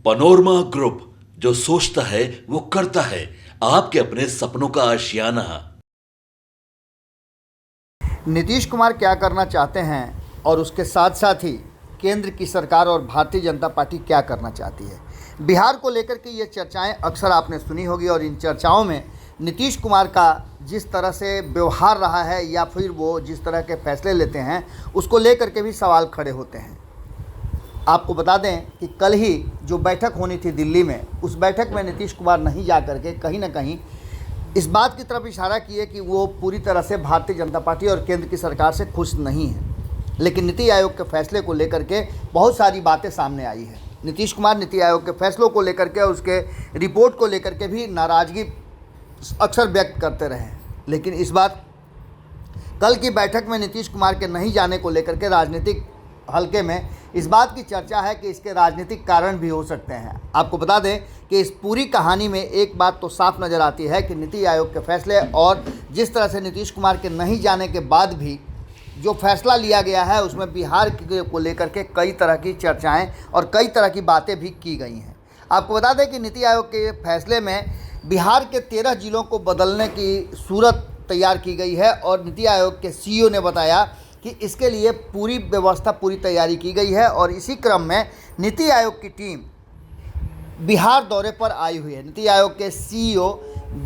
Panorama group, जो सोचता है वो करता है। आपके अपने सपनों का आशियाना। नीतीश कुमार क्या करना चाहते हैं और उसके साथ साथ ही केंद्र की सरकार और भारतीय जनता पार्टी क्या करना चाहती है, बिहार को लेकर के ये चर्चाएं अक्सर आपने सुनी होगी। और इन चर्चाओं में नीतीश कुमार का जिस तरह से व्यवहार रहा है या फिर वो जिस तरह के फैसले लेते हैं उसको लेकर के भी सवाल खड़े होते हैं। आपको बता दें कि कल ही जो बैठक होनी थी दिल्ली में, उस बैठक में नीतीश कुमार नहीं जा करके कहीं ना कहीं इस बात की तरफ इशारा किए कि वो पूरी तरह से भारतीय जनता पार्टी और केंद्र की सरकार से खुश नहीं है। लेकिन नीति आयोग के फैसले को लेकर के बहुत सारी बातें सामने आई है। नीतीश कुमार नीति आयोग के फैसलों को लेकर के और उसके रिपोर्ट को लेकर के भी नाराज़गी अक्सर व्यक्त करते रहे। लेकिन इस बार कल की बैठक में नीतीश कुमार के नहीं जाने को लेकर के राजनीतिक हल्के में इस बात की चर्चा है कि इसके राजनीतिक कारण भी हो सकते हैं। आपको बता दें कि इस पूरी कहानी में एक बात तो साफ नज़र आती है कि नीति आयोग के फैसले और जिस तरह से नीतीश कुमार के नहीं जाने के बाद भी जो फैसला लिया गया है उसमें बिहार को लेकर के कई तरह की चर्चाएं और कई तरह की बातें भी की गई हैं। आपको बता दें कि नीति आयोग के फैसले में बिहार के 13 जिलों को बदलने की सूरत तैयार की गई है और नीति आयोग के सीईओ ने बताया कि इसके लिए पूरी व्यवस्था, पूरी तैयारी की गई है। और इसी क्रम में नीति आयोग की टीम बिहार दौरे पर आई हुई है। नीति आयोग के सीईओ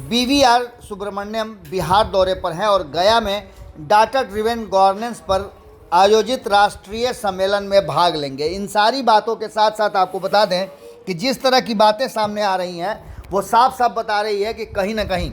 BVR सुब्रमण्यम बिहार दौरे पर हैं और गया में डाटा ड्रिवन गवर्नेंस पर आयोजित राष्ट्रीय सम्मेलन में भाग लेंगे। इन सारी बातों के साथ साथ आपको बता दें कि जिस तरह की बातें सामने आ रही हैं वो साफ साफ बता रही है कि कहीं ना कहीं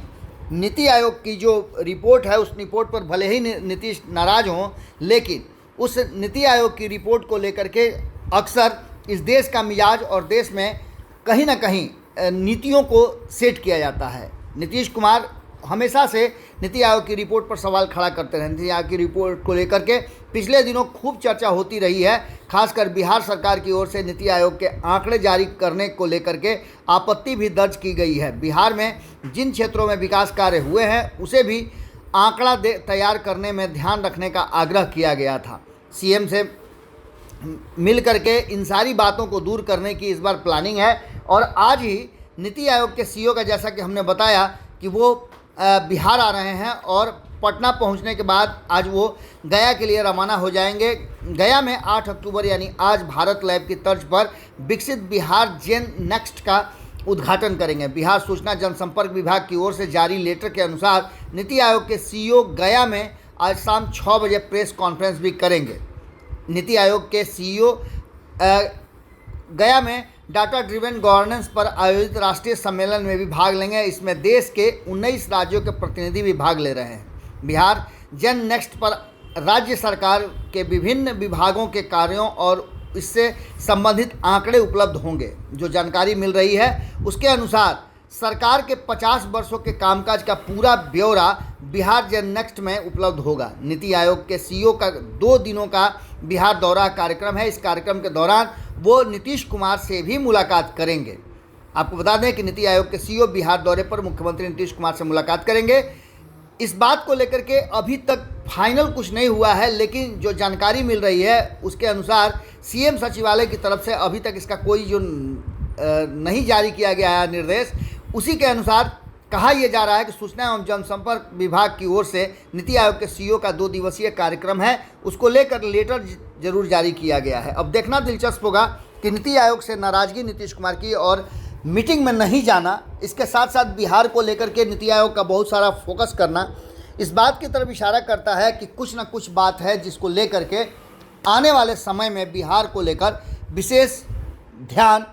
नीति आयोग की जो रिपोर्ट है उस रिपोर्ट पर भले ही नीतीश नाराज़ हों, लेकिन उस नीति आयोग की रिपोर्ट को लेकर के अक्सर इस देश का मिजाज और देश में कहीं ना कहीं नीतियों को सेट किया जाता है। नीतीश कुमार हमेशा से नीति आयोग की रिपोर्ट पर सवाल खड़ा करते रहे। नीति आयोग की रिपोर्ट को लेकर के पिछले दिनों खूब चर्चा होती रही है। खासकर बिहार सरकार की ओर से नीति आयोग के आंकड़े जारी करने को लेकर के आपत्ति भी दर्ज की गई है। बिहार में जिन क्षेत्रों में विकास कार्य हुए हैं उसे भी आंकड़ा तैयार करने में ध्यान रखने का आग्रह किया गया था। सीएम से मिल करके इन सारी बातों को दूर करने की इस बार प्लानिंग है। और आज ही नीति आयोग के सीईओ का, जैसा कि हमने बताया कि वो बिहार आ रहे हैं और पटना पहुंचने के बाद आज वो गया के लिए रवाना हो जाएंगे। गया में 8 अक्टूबर यानी आज भारत लैब की तर्ज पर विकसित बिहार जेन नेक्स्ट का उद्घाटन करेंगे। बिहार सूचना जनसंपर्क विभाग की ओर से जारी लेटर के अनुसार नीति आयोग के सीईओ गया में आज शाम 6 बजे प्रेस कॉन्फ्रेंस भी करेंगे। नीति आयोग के सीईओ गया में डाटा ड्रिवन गवर्नेंस पर आयोजित राष्ट्रीय सम्मेलन में भी भाग लेंगे। इसमें देश के 19 राज्यों के प्रतिनिधि भी भाग ले रहे हैं। बिहार जेन नेक्स्ट पर राज्य सरकार के विभिन्न विभागों के कार्यों और इससे संबंधित आंकड़े उपलब्ध होंगे। जो जानकारी मिल रही है उसके अनुसार सरकार के 50 वर्षों के कामकाज का पूरा ब्यौरा बिहार जेन नेक्स्ट में उपलब्ध होगा। नीति आयोग के सीईओ का 2 दिनों का बिहार दौरा कार्यक्रम है। इस कार्यक्रम के दौरान वो नीतीश कुमार से भी मुलाकात करेंगे। आपको बता दें कि नीति आयोग के सीईओ बिहार दौरे पर मुख्यमंत्री नीतीश कुमार से मुलाकात करेंगे। इस बात को लेकर के अभी तक फाइनल कुछ नहीं हुआ है, लेकिन जो जानकारी मिल रही है उसके अनुसार सीएम सचिवालय की तरफ से अभी तक इसका कोई जो नहीं जारी किया गया है निर्देश, उसी के अनुसार कहा यह जा रहा है कि सूचना एवं जनसंपर्क विभाग की ओर से नीति आयोग के सीईओ का 2 दिवसीय कार्यक्रम है, उसको लेकर लेटर जरूर जारी किया गया है। अब देखना दिलचस्प होगा कि नीति आयोग से नाराज़गी नीतीश कुमार की और मीटिंग में नहीं जाना, इसके साथ साथ बिहार को लेकर के नीति आयोग का बहुत सारा फोकस करना इस बात की तरफ इशारा करता है कि कुछ ना कुछ बात है जिसको लेकर के आने वाले समय में बिहार को लेकर विशेष ध्यान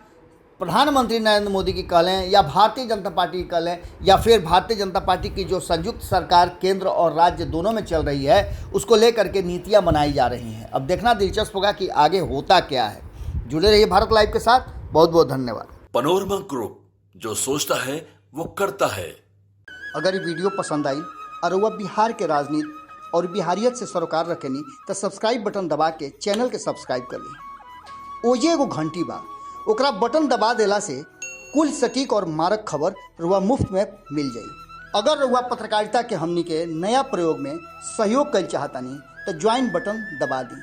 प्रधानमंत्री नरेंद्र मोदी की कह लें या भारतीय जनता पार्टी की कह लें या फिर भारतीय जनता पार्टी की जो संयुक्त सरकार केंद्र और राज्य दोनों में चल रही है उसको लेकर के नीतियां बनाई जा रही हैं। अब देखना दिलचस्प होगा कि आगे होता क्या है। जुड़े रहिए भारत लाइव के साथ। बहुत बहुत धन्यवाद। पनोरमा ग्रुप, जो सोचता है वो करता है। अगर ये वीडियो पसंद आई और वह बिहार के राजनीति और बिहारियत से सरोकार रखेनी तो सब्सक्राइब बटन दबा के चैनल के सब्सक्राइब कर ली। ओजे एगो घंटी बा, ओकरा बटन दबा देला से कुल सटीक और मारक खबर रुआ मुफ्त में मिल जाई। अगर रुआ पत्रकारिता के हमनी के नया प्रयोग में सहयोग कर चाहतानी तो ज्वाइन बटन दबा दी।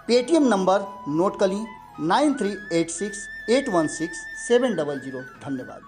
पेटीएम नंबर नोट कर ली 9386 816-700। धन्यवाद।